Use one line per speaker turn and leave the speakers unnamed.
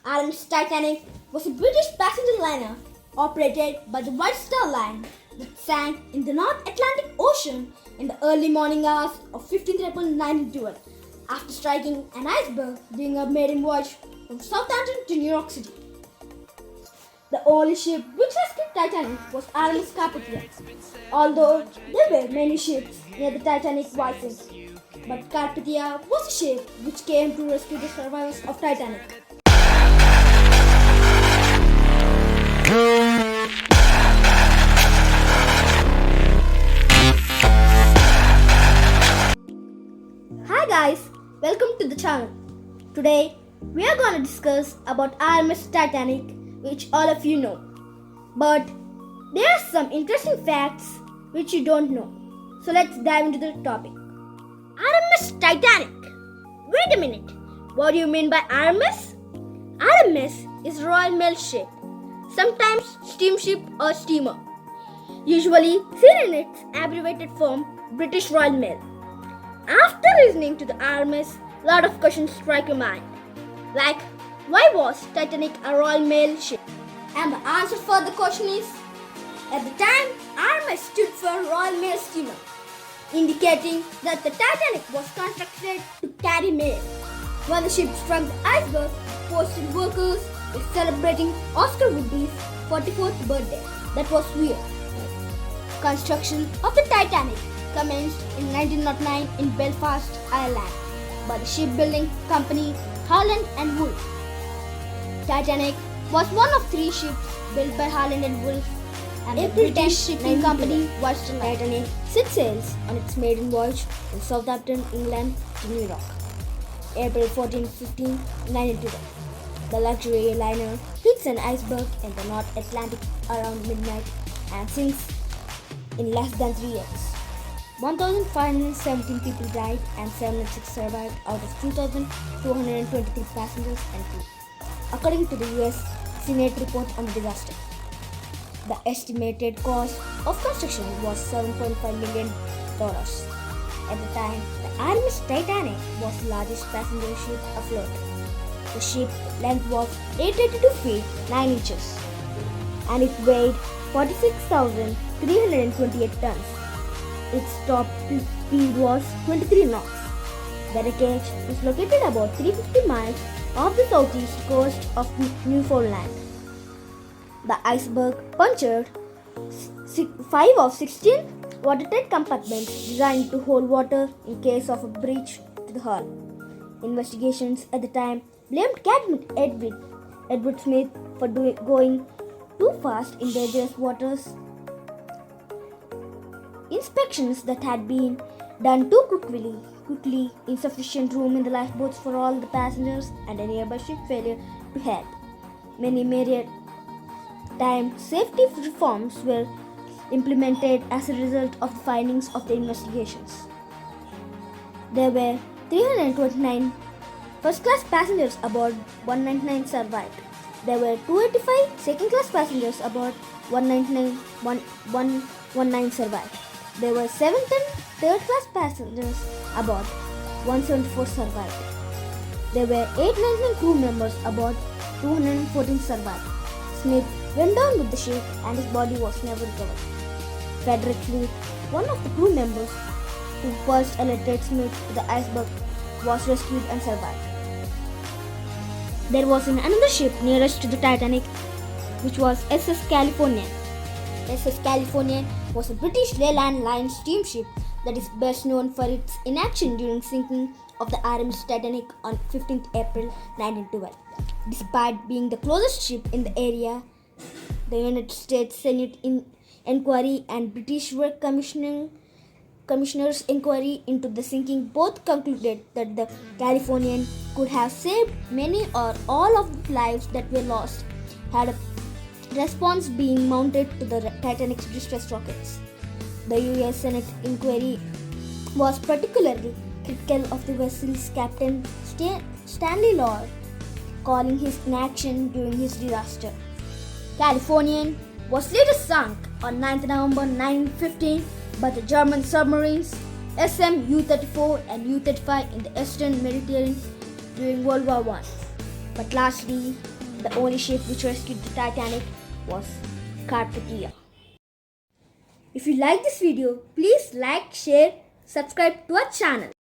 RMS Titanic was a British passenger liner operated by the White Star Line that sank in the North Atlantic Ocean in the early morning hours of 15th April 1912 after striking an iceberg during a maiden voyage from Southampton to New York City. The only ship which rescued Titanic was RMS Carpathia, although there were many ships near the Titanic sinking. But Carpathia was a ship which came to rescue the survivors of Titanic. Hi guys, welcome to the channel. Today we are going to discuss about RMS Titanic, which all of you know. But there are some interesting facts which you don't know. So let's dive into the topic. RMS Titanic. Wait a minute. What do you mean by RMS? RMS is Royal Mail ship, sometimes steamship or steamer, usually seen in its abbreviated form British Royal Mail. After listening to the RMS, a lot of questions strike your mind. Like, why was Titanic a Royal Mail ship? And the answer for the question is, at the time, RMS stood for Royal Mail Steamer, indicating that the Titanic was constructed to carry mail. When the ship struck the iceberg, postal workers were celebrating Oscar Woody's 44th birthday. That was weird. Construction of the Titanic commenced in 1909 in Belfast, Ireland, by the shipbuilding company Harland and Wolff. Titanic was one of 3 ships built by Harland and Wolff and the British shipping company White Star Line. Titanic set sails on its maiden voyage from Southampton, England to New York, April 14-15, 1912. The luxury liner hits an iceberg in the North Atlantic around midnight and sinks in less than 3 years. 1,517 people died and 706 survived out of 2,223 passengers and crew, according to the US Senate report on the disaster. The estimated cost of construction was $7.5 million. At the time, the RMS Titanic was the largest passenger ship afloat. The ship's length was 882 feet 9 inches and it weighed 46,328 tons. Its top speed was 23 knots. The wreckage is located about 350 miles off the southeast coast of Newfoundland. The iceberg punctured 5 of 16 watertight compartments designed to hold water in case of a breach to the hull. Investigations at the time blamed Captain Edward Smith for going too fast in dangerous waters. Inspections that had been done too quickly, insufficient room in the lifeboats for all the passengers, and a nearby ship failure to help. Many maritime safety reforms were implemented as a result of the findings of the investigations. There were 329 first-class passengers aboard, 199 survived. There were 285 second-class passengers aboard, 119 survived. There were 710 third-class passengers aboard, 174 survived. There were 899 crew members aboard, 214 survived. Smith went down with the ship and his body was never recovered. Frederick Fleet, one of the crew members who first alerted Smith to the iceberg, was rescued and survived. There was another ship nearest to the Titanic, which was SS Californian. SS Californian was a British Leyland Line steamship that is best known for its inaction during sinking of the RMS Titanic on 15th April 1912. Despite being the closest ship in the area, the United States Senate inquiry and British Work Commissioner's inquiry into the sinking both concluded that the Californian could have saved many or all of the lives that were lost had a response being mounted to the Titanic's distress rockets. The US Senate inquiry was particularly critical of the vessel's captain Stanley Lord, calling his inaction during his disaster. Californian was later sunk on 9 November 1915 by the German submarines SM U-34 and U-35 in the Eastern Mediterranean during World War I. But lastly, The only ship which rescued the Titanic was Carpathia. If you like this video, please like, share, subscribe to our channel.